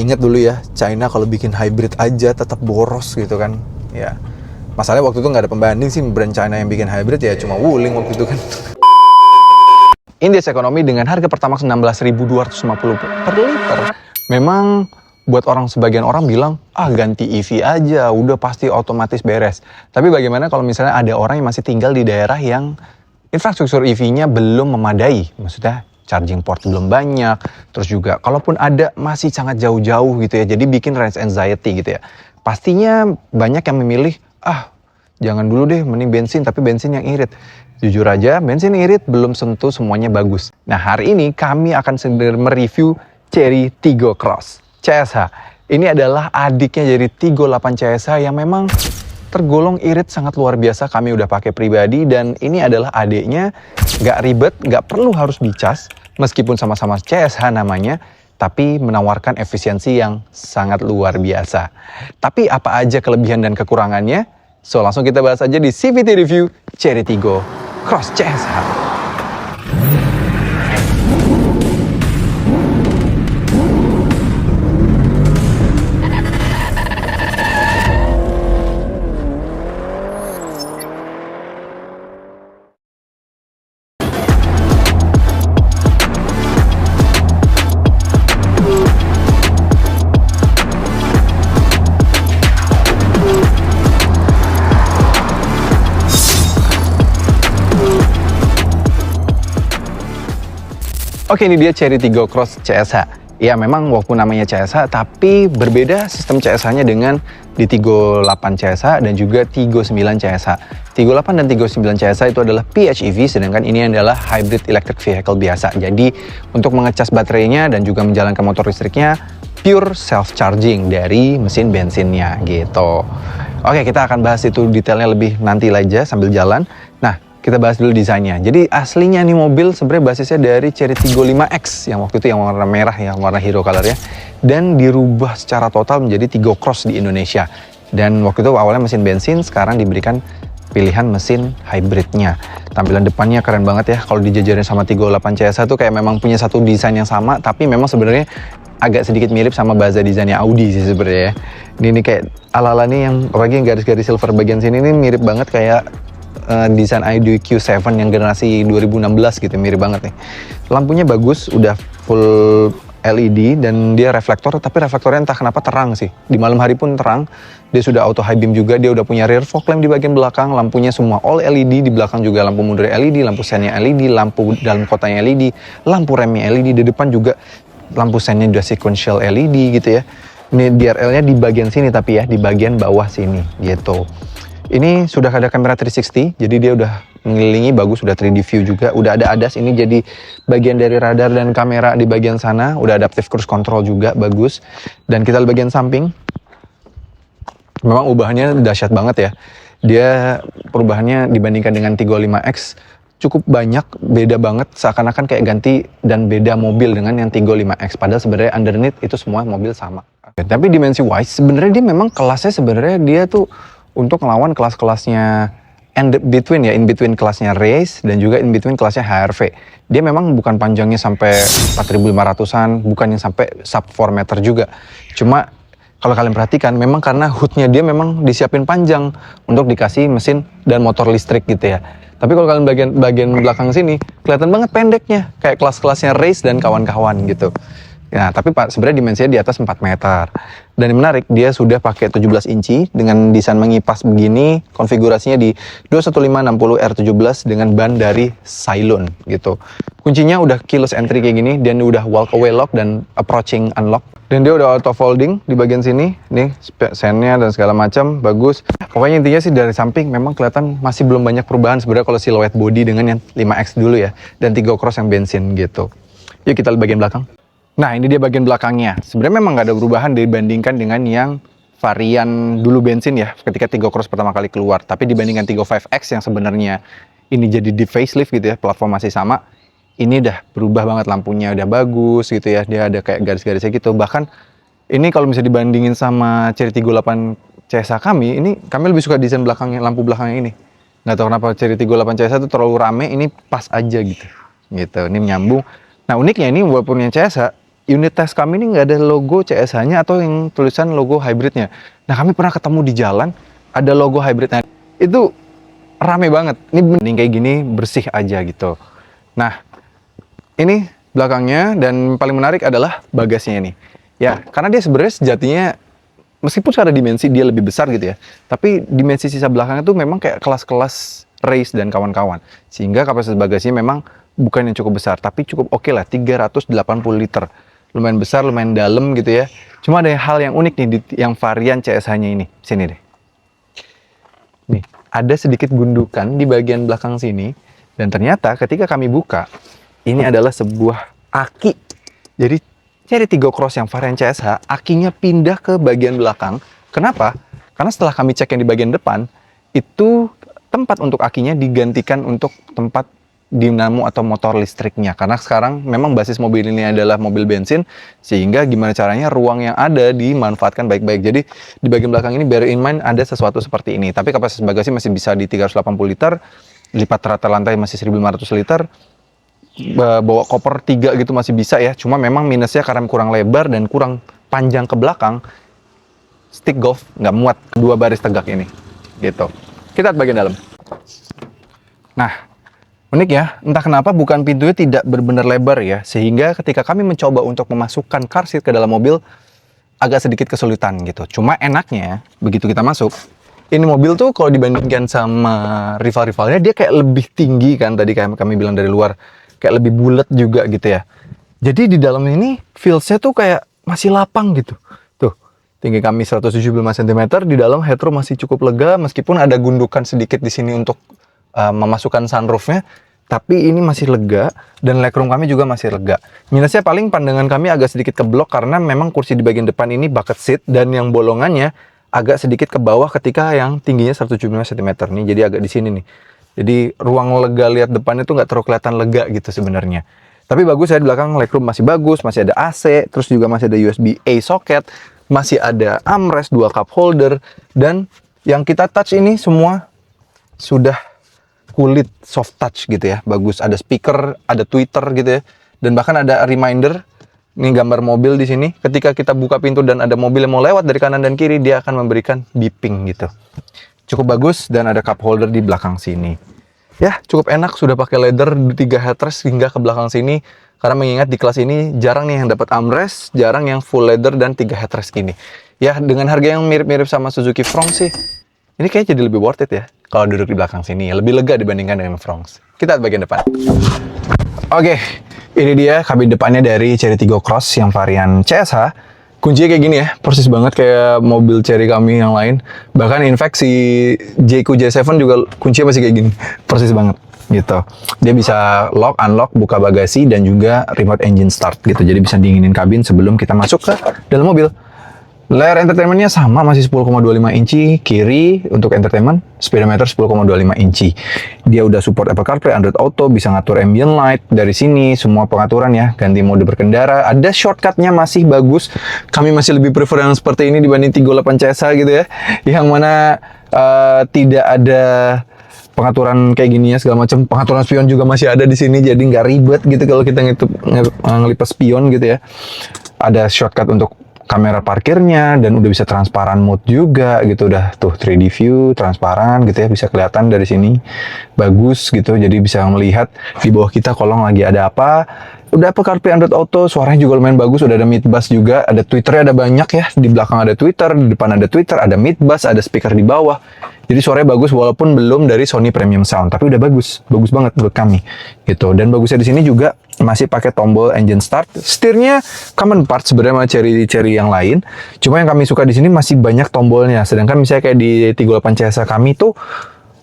Ingat dulu ya, China kalau bikin hybrid aja tetap boros gitu kan. Ya, masalahnya waktu itu nggak ada pembanding sih brand China yang bikin hybrid ya cuma Wuling waktu itu kan. Indeks ekonomi dengan harga Pertamax 16.250 per liter. Memang buat sebagian orang bilang, ganti EV aja, udah pasti otomatis beres. Tapi bagaimana kalau misalnya ada orang yang masih tinggal di daerah yang infrastruktur EV-nya belum memadai? Maksudnya charging port belum banyak, terus juga kalaupun ada masih sangat jauh-jauh gitu ya, jadi bikin range anxiety gitu ya. Pastinya banyak yang memilih, jangan dulu deh, mending bensin, tapi bensin yang irit. Jujur aja, bensin irit belum tentu semuanya bagus. Nah, hari ini kami akan mereview Chery Tiggo Cross CSH. Ini adalah adiknya dari Tiggo 8 CSH yang memang tergolong irit sangat luar biasa. Kami udah pakai pribadi dan ini adalah adiknya, nggak ribet, nggak perlu harus dicas. Meskipun sama-sama CSH namanya, tapi menawarkan efisiensi yang sangat luar biasa. Tapi apa aja kelebihan dan kekurangannya? So, langsung kita bahas aja di CVT Review Chery Tiggo Cross CSH. Oke, ini dia Chery Tiggo Cross CSH. Ya, memang walaupun namanya CSH, tapi berbeda sistem CSH-nya dengan di Tiggo 8 CSH dan juga Tiggo 9 CSH. Tiggo 8 dan Tiggo 9 CSH itu adalah PHEV, sedangkan ini adalah hybrid electric vehicle biasa. Jadi, untuk mengecas baterainya dan juga menjalankan motor listriknya, pure self-charging dari mesin bensinnya gitu. Oke, kita akan bahas itu detailnya lebih nanti aja sambil jalan. Nah, kita bahas dulu desainnya. Jadi aslinya nih mobil sebenarnya basisnya dari Chery Tiggo 5X yang waktu itu yang warna merah, yang warna hero color ya. Dan dirubah secara total menjadi Tiggo Cross di Indonesia. Dan waktu itu awalnya mesin bensin, sekarang diberikan pilihan mesin hybridnya. Tampilan depannya keren banget ya. Kalau dijajarin sama Tiggo 8 CSH tuh kayak memang punya satu desain yang sama, tapi memang sebenarnya agak sedikit mirip sama baza desainnya Audi sih sebenarnya ya. Ini kayak ala-ala nih yang apalagi yang garis-garis silver bagian sini ini mirip banget kayak desain Audi Q7 yang generasi 2016 gitu, mirip banget nih. Lampunya bagus, udah full LED dan dia reflektor, tapi reflektornya entah kenapa terang sih. Di malam hari pun terang. Dia sudah auto high beam juga, dia udah punya rear fog lamp di bagian belakang, lampunya semua all LED, di belakang juga lampu mundur LED, lampu sennya LED, lampu dalam kotanya LED, lampu remnya LED, di depan juga lampu sennya udah sequential LED gitu ya. Ini DRL-nya di bagian sini tapi ya, di bagian bawah sini gitu. Ini sudah ada kamera 360, jadi dia udah mengelilingi bagus, udah 3D view juga, udah ada ADAS, ini jadi bagian dari radar dan kamera di bagian sana, udah adaptive cruise control juga, bagus. Dan kita lihat bagian samping, memang ubahannya dahsyat banget ya. Dia perubahannya dibandingkan dengan Tiggo 5X cukup banyak, beda banget, seakan-akan kayak ganti dan beda mobil dengan yang Tiggo 5X, padahal sebenarnya underneath itu semua mobil sama. Tapi dimensi wise, sebenarnya dia memang kelasnya sebenarnya dia tuh untuk melawan kelas-kelasnya in between kelasnya race dan juga in between kelasnya HRV. Dia memang bukan panjangnya sampai 4.500-an, bukan yang sampai sub 4 meter juga. Cuma kalau kalian perhatikan, memang karena hoodnya dia memang disiapin panjang untuk dikasih mesin dan motor listrik gitu ya. Tapi kalau kalian bagian belakang sini, kelihatan banget pendeknya, kayak kelas-kelasnya race dan kawan-kawan gitu. Nah, tapi sebenarnya dimensinya di atas 4 meter. Dan yang menarik, dia sudah pakai 17 inci dengan desain mengipas begini, konfigurasinya di 215/60R17 dengan ban dari Cylon gitu. Kuncinya udah keyless entry kayak gini, dan udah walk away lock dan approaching unlock. Dan dia udah auto folding di bagian sini, nih sennya dan segala macam, bagus. Pokoknya intinya sih dari samping memang kelihatan masih belum banyak perubahan sebenarnya kalau siluet body dengan yang 5X dulu ya, dan Tiggo Cross yang bensin gitu. Yuk kita lihat bagian belakang. Nah, ini dia bagian belakangnya. Sebenarnya memang nggak ada perubahan dibandingkan dengan yang varian dulu bensin ya, ketika Tiggo Cross pertama kali keluar. Tapi dibandingkan Tiggo 5X yang sebenarnya ini jadi di facelift gitu ya, platform masih sama. Ini udah berubah banget, lampunya udah bagus gitu ya. Dia ada kayak garis-garisnya gitu. Bahkan ini kalau bisa dibandingin sama Chery Tiggo 8 CSH kami lebih suka desain belakangnya, lampu belakangnya ini. Nggak tahu kenapa Chery Tiggo 8 CSH itu terlalu rame, ini pas aja gitu. Gitu, ini menyambung. Nah, uniknya ini walaupun yang CSH, unit tes kami ini nggak ada logo CSH-nya atau yang tulisan logo hybridnya. Nah, kami pernah ketemu di jalan, ada logo hybridnya. Itu rame banget. Ini bening kayak gini, bersih aja gitu. Nah, ini belakangnya, dan paling menarik adalah bagasinya ini. Ya, karena dia sebenarnya sejatinya, meskipun secara dimensi dia lebih besar gitu ya, tapi dimensi sisa belakangnya tuh memang kayak kelas-kelas race dan kawan-kawan. Sehingga kapasitas bagasinya memang bukan yang cukup besar, tapi cukup oke lah, 380 liter. Lumayan besar, lumayan dalam gitu ya. Cuma ada hal yang unik nih di yang varian CSH-nya ini. Sini deh. Nih, ada sedikit gundukan di bagian belakang sini. Dan ternyata ketika kami buka, ini adalah sebuah aki. Jadi, ini ada Tigo Cross yang varian CSH, akinya pindah ke bagian belakang. Kenapa? Karena setelah kami cek yang di bagian depan, itu tempat untuk akinya digantikan untuk tempat dinamo atau motor listriknya. Karena sekarang memang basis mobil ini adalah mobil bensin, sehingga gimana caranya ruang yang ada dimanfaatkan baik-baik. Jadi di bagian belakang ini bear in mind ada sesuatu seperti ini. Tapi kapasitas bagasi masih bisa di 380 liter, lipat rata lantai masih 1500 liter, bawa koper 3 gitu masih bisa ya. Cuma memang minusnya karena kurang lebar dan kurang panjang ke belakang, stick golf nggak muat dua baris tegak ini gitu. Kita lihat bagian dalam. Nah, unik ya, entah kenapa bukan pintunya tidak benar-benar lebar ya, sehingga ketika kami mencoba untuk memasukkan car seat ke dalam mobil agak sedikit kesulitan gitu. Cuma enaknya begitu kita masuk, ini mobil tuh kalau dibandingkan sama rival-rivalnya dia kayak lebih tinggi kan, tadi kayak kami bilang dari luar, kayak lebih bulat juga gitu ya. Jadi di dalam ini feels-nya tuh kayak masih lapang gitu. Tuh, tinggi kami 175 cm, di dalam headroom masih cukup lega meskipun ada gundukan sedikit di sini untuk memasukkan sunroofnya, tapi ini masih lega dan legroom kami juga masih lega. Minusnya paling pandangan kami agak sedikit keblok karena memang kursi di bagian depan ini bucket seat dan yang bolongannya agak sedikit ke bawah ketika yang tingginya 175 cm nih, jadi agak di sini nih. Jadi ruang lega lihat depannya tuh nggak terlalu kelihatan lega gitu sebenarnya. Tapi bagus ya, di belakang legroom masih bagus, masih ada AC, terus juga masih ada USB-A socket, masih ada armrest, 2 cup holder, dan yang kita touch ini semua sudah kulit soft touch gitu ya. Bagus, ada speaker, ada Twitter gitu ya. Dan bahkan ada reminder, ini gambar mobil di sini. Ketika kita buka pintu dan ada mobil yang mau lewat dari kanan dan kiri, dia akan memberikan beeping gitu. Cukup bagus dan ada cup holder di belakang sini. Ya, cukup enak, sudah pakai leather 3 headrest hingga ke belakang sini. Karena mengingat di kelas ini jarang nih yang dapat armrest, jarang yang full leather dan 3 headrest gini. Ya, dengan harga yang mirip-mirip sama Suzuki Fronx sih, ini kayaknya jadi lebih worth it ya kalau duduk di belakang sini. Lebih lega dibandingkan dengan Fronx. Kita lihat bagian depan. Oke, ini dia kabin depannya dari Chery Tiggo Cross yang varian CSH. Kuncinya kayak gini ya, persis banget kayak mobil Chery kami yang lain. Bahkan in fact si Jayco J7 juga kuncinya masih kayak gini, persis banget gitu. Dia bisa lock, unlock, buka bagasi, dan juga remote engine start gitu. Jadi bisa dinginin kabin sebelum kita masuk ke dalam mobil. Layar entertainmentnya sama, masih 10,25 inci kiri untuk entertainment, speedometer 10,25 inci. Dia udah support Apple CarPlay, Android Auto, bisa ngatur ambient light dari sini, semua pengaturan ya, ganti mode berkendara. Ada shortcutnya masih bagus. Kami masih lebih prefer yang seperti ini dibanding Tiggo 8 CSH gitu ya, yang mana tidak ada pengaturan kayak gini ya segala macam. Pengaturan spion juga masih ada di sini, jadi nggak ribet gitu kalau kita ngelipas spion gitu ya. Ada shortcut untuk kamera parkirnya dan udah bisa transparan mode juga gitu, udah tuh 3D view transparan gitu ya, bisa kelihatan dari sini bagus gitu, jadi bisa melihat di bawah kita kolong lagi ada apa. Udah Apple CarPlay, Android Auto, suaranya juga lumayan bagus, udah ada mid bass juga, ada Twitternya ada banyak ya, di belakang ada Twitter, di depan ada Twitter, ada mid bass, ada speaker di bawah. Jadi suaranya bagus walaupun belum dari Sony Premium Sound, tapi udah bagus, bagus banget menurut kami gitu. Dan bagusnya di sini juga masih pakai tombol engine start. Setirnya common part sebenarnya sama Chery yang lain. Cuma yang kami suka di sini masih banyak tombolnya. Sedangkan misalnya kayak di Tiggo 8 CSH kami tuh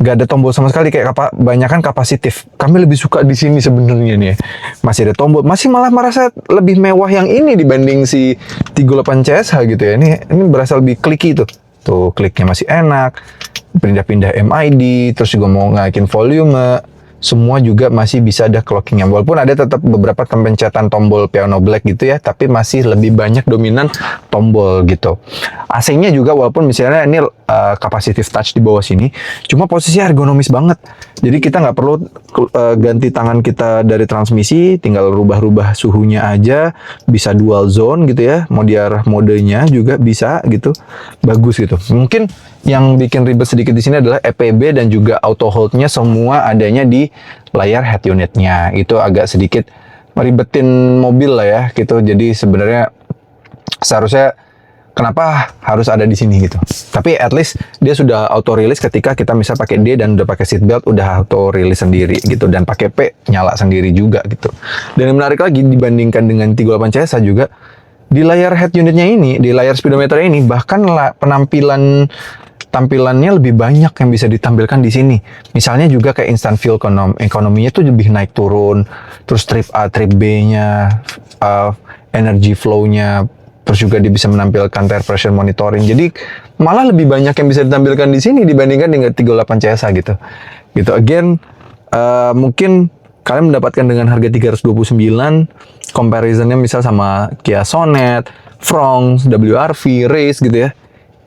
nggak ada tombol sama sekali, kayak banyak kan kapasitif. Kami lebih suka di sini sebenarnya nih. Masih ada tombol, masih malah merasa lebih mewah yang ini dibanding si Tiggo 8 CSH gitu ya. Ini berasa lebih clicky tuh. Tuh kliknya masih enak. Pindah-pindah MID, terus juga mau ngaikin volume, semua juga masih bisa ada clockingnya. Walaupun ada tetap beberapa pencet tombol piano black gitu ya, tapi masih lebih banyak dominan tombol gitu. AC-nya juga walaupun misalnya ini capacitive touch di bawah sini, cuma posisinya ergonomis banget. Jadi kita nggak perlu ganti tangan kita dari transmisi, tinggal rubah-rubah suhunya aja, bisa dual zone gitu ya, modenya juga bisa gitu, bagus gitu. Mungkin yang bikin ribet sedikit di sini adalah EPB dan juga auto hold-nya semua adanya di layar head unit-nya. Itu agak sedikit meribetin mobil lah ya gitu. Jadi sebenarnya seharusnya kenapa harus ada di sini gitu. Tapi at least dia sudah auto release ketika kita misal pakai D dan udah pakai seat belt, udah auto release sendiri gitu, dan pakai P nyala sendiri juga gitu. Dan yang menarik lagi dibandingkan dengan 38 CSA juga, di layar head unitnya ini, di layar speedometer ini, bahkan tampilannya lebih banyak yang bisa ditampilkan di sini. Misalnya juga kayak instant fuel ekonominya tuh lebih naik turun, terus trip A, trip B-nya, energy flow-nya, terus juga dia bisa menampilkan tire pressure monitoring. Jadi malah lebih banyak yang bisa ditampilkan di sini dibandingkan dengan 38 CSA gitu. Gitu again, mungkin kalian mendapatkan dengan harga 329, comparisonnya misal sama Kia Sonet, Fronx, WRV, Race gitu ya.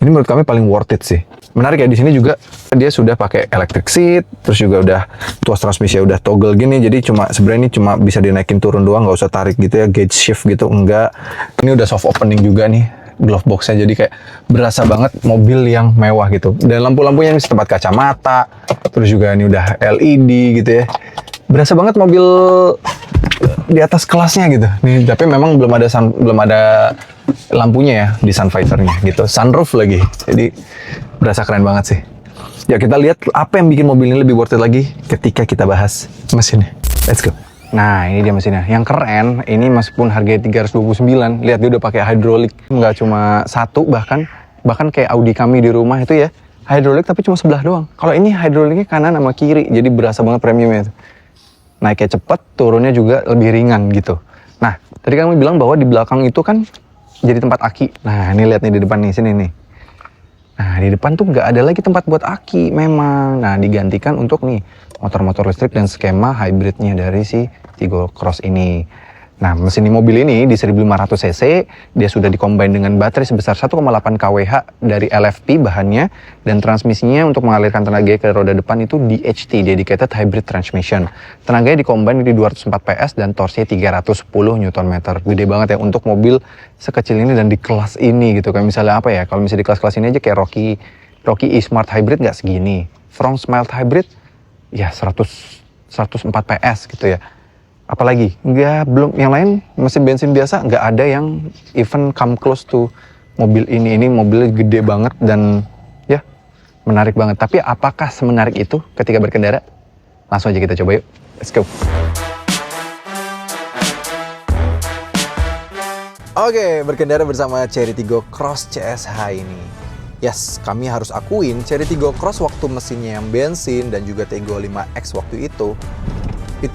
Ini menurut kami paling worth it sih. Menarik ya, di sini juga dia sudah pakai electric seat, terus juga udah tuas transmisi udah toggle gini, jadi sebenarnya ini cuma bisa dinaikin turun doang, nggak usah tarik gitu ya, gauge shift gitu enggak. Ini udah soft opening juga nih glove box-nya, jadi kayak berasa banget mobil yang mewah gitu. Dan lampu-lampunya ini tempat kacamata, terus juga ini udah LED gitu ya. Berasa banget mobil di atas kelasnya gitu. Nih, tapi memang belum ada lampunya ya di Sunfighter-nya gitu. Sunroof lagi. Jadi berasa keren banget sih. Ya kita lihat apa yang bikin mobil ini lebih worth it lagi ketika kita bahas mesinnya. Let's go. Nah, ini dia mesinnya. Yang keren, ini meskipun harganya 329, lihat dia udah pakai hidrolik. Nggak cuma satu, bahkan kayak Audi kami di rumah itu ya, hidrolik tapi cuma sebelah doang. Kalau ini hidroliknya kanan sama kiri, jadi berasa banget premiumnya itu. Naiknya cepet, turunnya juga lebih ringan gitu. Nah, tadi kami bilang bahwa di belakang itu kan jadi tempat aki. Nah, ini lihat nih di depan nih, sini nih. Nah, di depan tuh nggak ada lagi tempat buat aki memang. Nah, digantikan untuk nih motor-motor listrik dan skema hybridnya dari si Tigo Cross ini. Nah, mesin di mobil ini di 1500 cc, dia sudah dikombin dengan baterai sebesar 1,8 kWh dari LFP bahannya, dan transmisinya untuk mengalirkan tenaga ke roda depan itu DHT, Dedicated Hybrid Transmission. Tenaganya dikombin di 204 PS dan torsinya 310 Nm. Gede banget ya untuk mobil sekecil ini dan di kelas ini gitu. Kayak misalnya apa ya, kalau misalnya di kelas-kelas ini aja kayak Rocky E-Smart Hybrid nggak segini. Fronx Mild Hybrid ya 104 PS gitu ya. Apalagi belum yang lain mesin bensin biasa nggak ada yang even come close to mobil ini. Ini mobilnya gede banget dan ya menarik banget. Tapi apakah semenarik itu ketika berkendara? Langsung aja kita coba yuk. Let's go. Oke, berkendara bersama Chery Tigo Cross CSH ini. Yes, kami harus akuin Chery Tigo Cross waktu mesinnya yang bensin dan juga Tiggo 5X waktu itu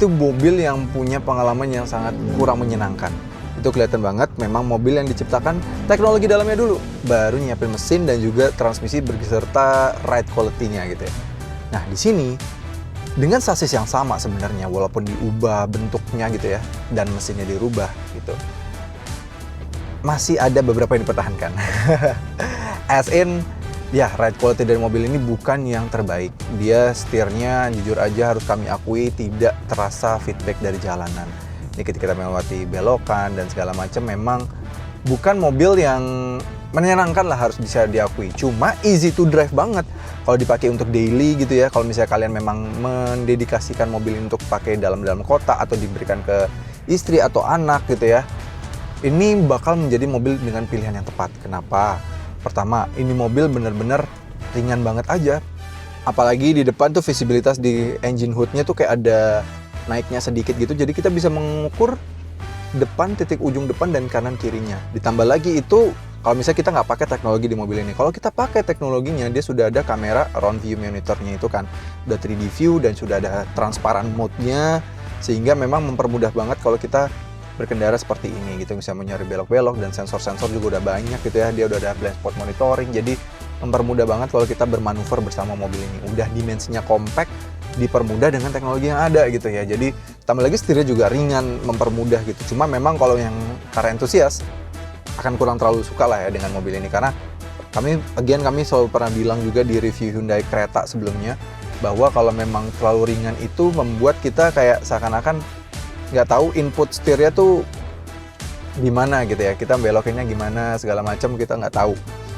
mobil yang punya pengalaman yang sangat kurang menyenangkan. Itu kelihatan banget, memang mobil yang diciptakan teknologi dalamnya dulu, baru nyiapin mesin dan juga transmisi beserta ride quality-nya gitu ya. Nah, di sini dengan sasis yang sama sebenarnya, walaupun diubah bentuknya gitu ya, dan mesinnya dirubah gitu, masih ada beberapa yang dipertahankan. As in, ya, ride quality dari mobil ini bukan yang terbaik. Dia setirnya jujur aja harus kami akui tidak terasa feedback dari jalanan. Ini ketika kita melewati belokan dan segala macam, memang bukan mobil yang menyenangkan lah, harus bisa diakui. Cuma easy to drive banget kalau dipakai untuk daily gitu ya. Kalau misalnya kalian memang mendedikasikan mobil untuk pakai dalam kota atau diberikan ke istri atau anak gitu ya, ini bakal menjadi mobil dengan pilihan yang tepat. Kenapa? Pertama, ini mobil bener-bener ringan banget aja. Apalagi di depan tuh visibilitas di engine hood-nya tuh kayak ada naiknya sedikit gitu. Jadi kita bisa mengukur depan, titik ujung depan dan kanan kirinya. Ditambah lagi itu kalau misalnya kita nggak pakai teknologi di mobil ini. Kalau kita pakai teknologinya, dia sudah ada kamera round view monitornya itu kan. Udah 3D view dan sudah ada transparan mode-nya. Sehingga memang mempermudah banget kalau kita berkendara seperti ini gitu, bisa mencari belok-belok, dan sensor-sensor juga udah banyak gitu ya. Dia udah ada blind spot monitoring, jadi mempermudah banget kalau kita bermanuver bersama mobil ini. Udah dimensinya compact, dipermudah dengan teknologi yang ada gitu ya. Jadi tambah lagi setirnya juga ringan, mempermudah gitu. Cuma memang kalau yang car enthusiast akan kurang terlalu suka lah ya dengan mobil ini, karena kami selalu pernah bilang juga di review Hyundai Creta sebelumnya bahwa kalau memang terlalu ringan itu membuat kita kayak seakan-akan nggak tahu input setirnya tuh gimana gitu ya, kita belokinnya gimana segala macam kita nggak tahu.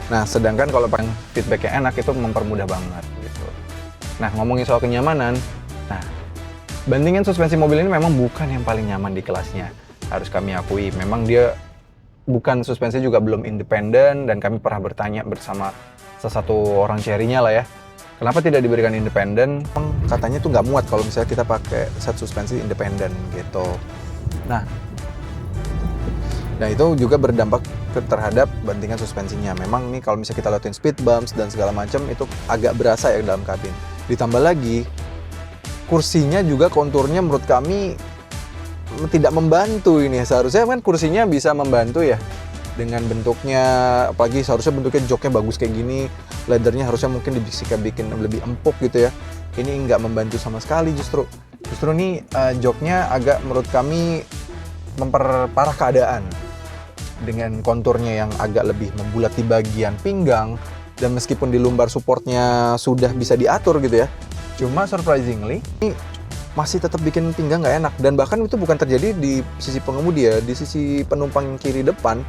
Nah sedangkan kalau pakai feedback yang enak itu mempermudah banget gitu. Nah ngomongin soal kenyamanan, nah bandingin suspensi mobil ini memang bukan yang paling nyaman di kelasnya, harus kami akui. Memang dia bukan, suspensi juga belum independen, dan kami pernah bertanya bersama salah satu orang Chery-nya lah ya, kenapa tidak diberikan independen. Katanya tuh nggak muat kalau misalnya kita pakai set suspensi independen gitu. Nah itu juga berdampak terhadap bantingan suspensinya. Memang nih kalau misalnya kita lewatin speed bumps dan segala macam itu agak berasa ya dalam kabin. Ditambah lagi kursinya juga konturnya menurut kami tidak membantu ini. Seharusnya kan kursinya bisa membantu ya dengan bentuknya, apalagi seharusnya bentuknya joknya bagus kayak gini, leathernya harusnya mungkin bikin lebih empuk gitu ya. Ini nggak membantu sama sekali, justru nih joknya agak menurut kami memperparah keadaan dengan konturnya yang agak lebih membulat di bagian pinggang, dan meskipun di lumbar supportnya sudah bisa diatur gitu ya, cuma surprisingly ini masih tetap bikin pinggang nggak enak. Dan bahkan itu bukan terjadi di sisi pengemudi ya, di sisi penumpang kiri depan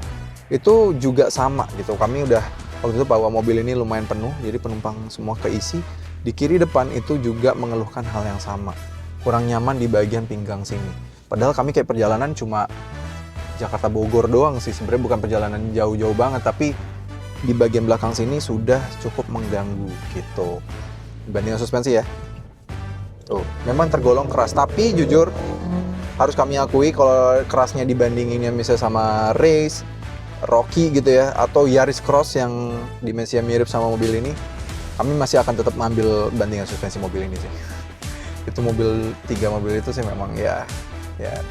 itu juga sama gitu. Kami udah waktu itu bawa mobil ini lumayan penuh, jadi penumpang semua keisi. Di kiri depan itu juga mengeluhkan hal yang sama, kurang nyaman di bagian pinggang sini. Padahal kami kayak perjalanan cuma Jakarta Bogor doang sih, sebenarnya bukan perjalanan jauh-jauh banget, tapi di bagian belakang sini sudah cukup mengganggu gitu. Dibandingkan suspensi ya, tuh memang tergolong keras, tapi jujur harus kami akui kalau kerasnya dibandinginnya misalnya sama Race, Rocky gitu ya, atau Yaris Cross yang dimensinya mirip sama mobil ini, kami masih akan tetap mengambil bandingan suspensi mobil ini sih. Itu tiga mobil itu sih memang ya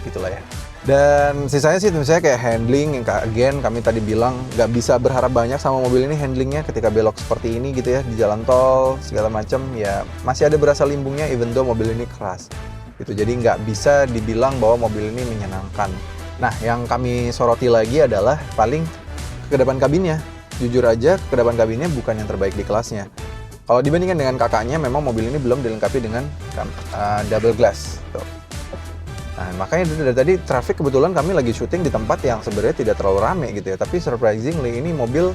gitulah ya. Dan sisanya sih misalnya kayak handling, yang again kami tadi bilang nggak bisa berharap banyak sama mobil ini handlingnya ketika belok seperti ini gitu ya, di jalan tol segala macam ya masih ada berasa limbungnya, even though mobil ini keras gitu. Jadi nggak bisa dibilang bahwa mobil ini menyenangkan. Nah yang kami soroti lagi adalah paling kekedapan kabinnya. Jujur aja kekedapan kabinnya bukan yang terbaik di kelasnya. Kalau dibandingkan dengan kakaknya, memang mobil ini belum dilengkapi dengan double glass tuh. Nah, makanya dari tadi traffic kebetulan kami lagi syuting di tempat yang sebenarnya tidak terlalu rame gitu ya. Tapi surprisingly ini mobil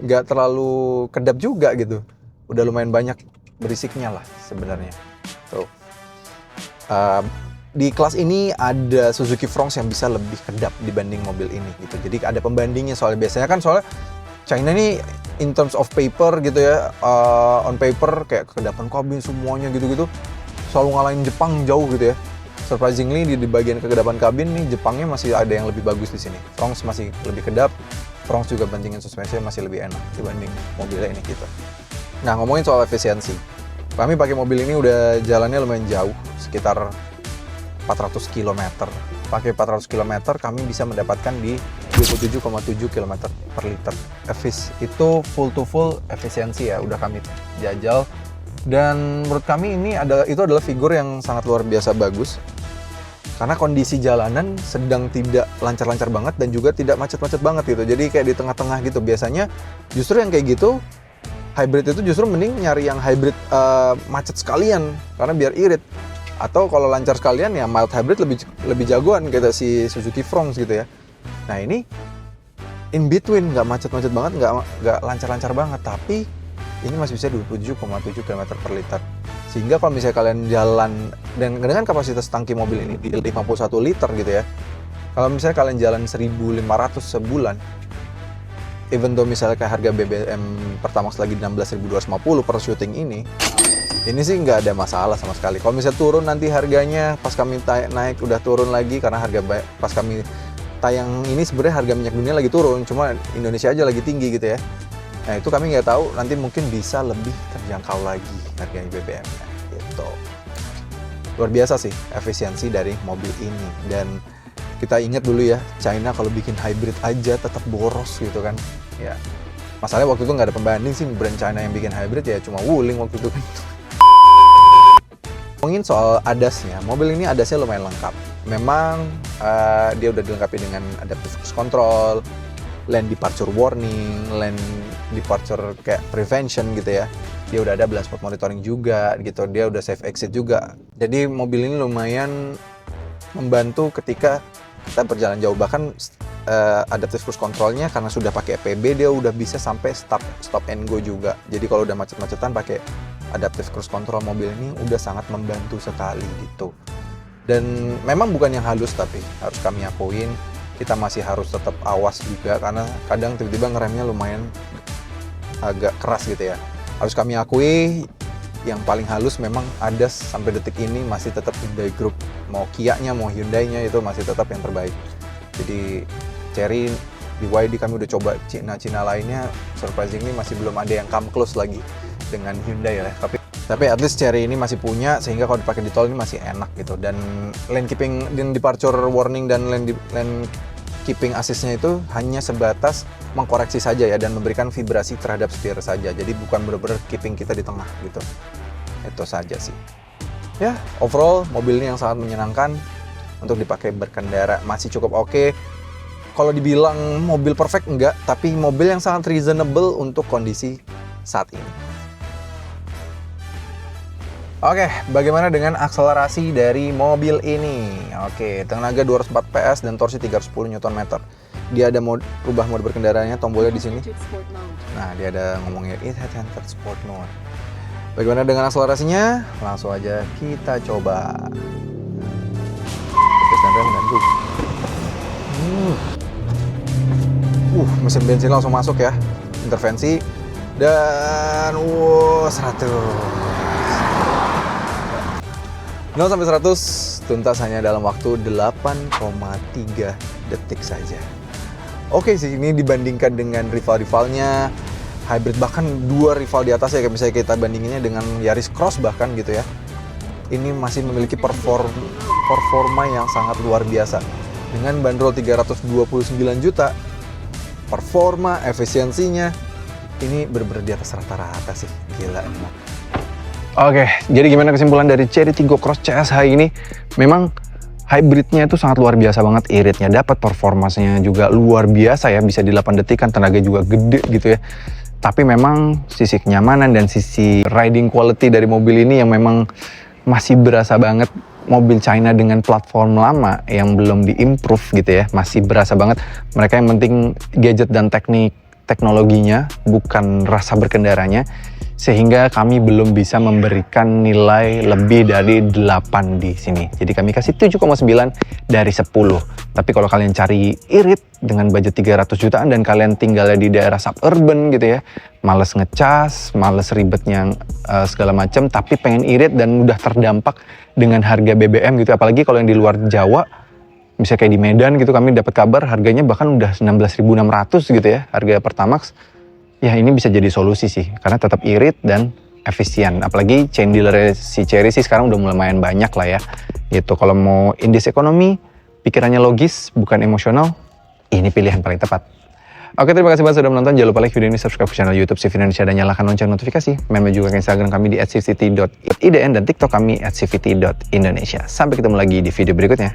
nggak terlalu kedap juga gitu. Udah lumayan banyak berisiknya lah sebenarnya. Tuh. Di kelas ini ada Suzuki Fronx yang bisa lebih kedap dibanding mobil ini gitu. Jadi ada pembandingnya, soalnya biasanya kan China ini in terms of paper gitu ya, on paper kayak kekedapan kabin semuanya gitu-gitu selalu ngalahin Jepang jauh gitu ya. Surprisingly di bagian kekedapan kabin nih Jepangnya masih ada yang lebih bagus di sini. Fronx masih lebih kedap, Fronx juga bandingin suspensinya masih lebih enak dibanding mobilnya ini gitu. Nah ngomongin soal efisiensi, kami pakai mobil ini udah jalannya lumayan jauh, sekitar 400 km. Pakai 400 km kami bisa mendapatkan di 27,7 km per liter. Itu full to full efisiensi ya, udah kami jajal. Dan menurut kami itu adalah figur yang sangat luar biasa bagus. Karena kondisi jalanan sedang tidak lancar-lancar banget dan juga tidak macet-macet banget gitu. Jadi kayak di tengah-tengah gitu. Biasanya justru yang kayak gitu, hybrid itu justru mending nyari yang hybrid macet sekalian karena biar irit. Atau kalau lancar sekalian ya mild hybrid lebih jagoan kayak si Suzuki Fronx gitu ya. Nah ini in between, nggak macet-macet banget, nggak lancar-lancar banget, tapi ini masih bisa 27,7 km per liter. Sehingga kalau misalnya kalian jalan dengan kapasitas tangki mobil ini di 51 liter gitu ya, kalau misalnya kalian jalan 1.500 sebulan, even though misalnya kayak harga BBM Pertamax lagi 16.250 per syuting ini sih nggak ada masalah sama sekali. Kalau misalnya turun nanti harganya pas kami naik udah turun lagi, karena harga pas kami tayang ini sebenarnya harga minyak dunia lagi turun, cuma Indonesia aja lagi tinggi gitu ya. Nah itu kami nggak tahu, nanti mungkin bisa lebih terjangkau lagi harganya BBM-nya gitu. Luar biasa sih efisiensi dari mobil ini. Dan kita ingat dulu ya, China kalau bikin hybrid aja tetap boros gitu kan ya. Masalahnya waktu itu nggak ada pembanding sih brand China yang bikin hybrid ya, cuma Wuling waktu itu kan. Ngomongin soal ADAS-nya, mobil ini ADAS-nya lumayan lengkap. Memang dia udah dilengkapi dengan adaptive cruise control, lane departure warning, lane departure kayak prevention gitu ya. Dia udah ada blind spot monitoring juga gitu, dia udah safe exit juga. Jadi mobil ini lumayan membantu ketika kita berjalan jauh. Bahkan adaptive cruise controlnya karena sudah pakai APB, dia udah bisa sampai stop and go juga. Jadi kalau udah macet-macetan pakai adaptive cruise control, mobil ini udah sangat membantu sekali gitu. Dan memang bukan yang halus, tapi harus kami akuin kita masih harus tetap awas juga karena kadang tiba-tiba ngeremnya lumayan agak keras gitu ya. Harus kami akui yang paling halus memang ADAS sampai detik ini masih tetap Hyundai Group. Mau Kia-nya mau Hyundai-nya itu masih tetap yang terbaik. Jadi Chery, BYD kami udah coba Cina lainnya, surprisingly masih belum ada yang come close lagi dengan Hyundai ya. Tapi at least Chery ini masih punya, sehingga kalau dipakai di tol ini masih enak gitu. Dan lane keeping dan departure warning dan lane keeping assist-nya itu hanya sebatas mengkoreksi saja ya, dan memberikan vibrasi terhadap setir saja. Jadi bukan benar-benar keeping kita di tengah gitu. Itu saja sih. Ya, overall mobil ini yang sangat menyenangkan untuk dipakai berkendara, masih cukup oke. Kalau dibilang mobil perfect enggak, tapi mobil yang sangat reasonable untuk kondisi saat ini. Oke, bagaimana dengan akselerasi dari mobil ini? Oke, tenaga 204 PS dan torsi 310 Nm. Dia ada rubah mode berkendaranya, tombolnya di sini. Nah, dia ada ngomongnya it had entered sport mode. Bagaimana dengan akselerasinya? Langsung aja kita coba. Gas rem dan boom. Mesin bensin langsung masuk ya, intervensi, dan 100. 0 sampai 100 tuntas hanya dalam waktu 8,3 detik saja. Oke sih, ini dibandingkan dengan rival-rivalnya hybrid, bahkan dua rival di atas ya, kayak misalnya kita bandinginnya dengan Yaris Cross bahkan gitu ya. Ini masih memiliki performa yang sangat luar biasa. Dengan bandrol 329 juta, performa, efisiensinya ini benar-benar di atas rata-rata sih, gila emang. Oke, jadi gimana kesimpulan dari Chery Tiggo Cross CSH ini? Memang hybridnya itu sangat luar biasa banget, iritnya dapat, performanya juga luar biasa ya, bisa di 8 detik kan, tenaga juga gede gitu ya. Tapi memang sisi kenyamanan dan sisi riding quality dari mobil ini yang memang masih berasa banget mobil China dengan platform lama yang belum diimprove gitu ya, masih berasa banget. Mereka yang penting gadget dan teknologinya, bukan rasa berkendaranya, sehingga kami belum bisa memberikan nilai lebih dari 8 di sini. Jadi kami kasih 7,9 dari 10. Tapi kalau kalian cari irit dengan budget 300 jutaan dan kalian tinggalnya di daerah suburban gitu ya, males ngecas, males ribetnya segala macam, tapi pengen irit dan udah terdampak dengan harga BBM gitu, apalagi kalau yang di luar Jawa, misalnya kayak di Medan gitu, kami dapat kabar harganya bahkan udah 16.600 gitu ya, harga Pertamax. Ya ini bisa jadi solusi sih, karena tetap irit dan efisien. Apalagi chain dealer si Chery sih sekarang udah lumayan banyak lah ya. Gitu, kalau mau indeks ekonomi, pikirannya logis, bukan emosional, ini pilihan paling tepat. Oke, terima kasih banget sudah menonton. Jangan lupa like video ini, subscribe ke channel YouTube CV Indonesia, dan nyalakan lonceng notifikasi. Main juga ke Instagram kami di @cvt.idn dan TikTok kami @cvt.indonesia. Sampai ketemu lagi di video berikutnya.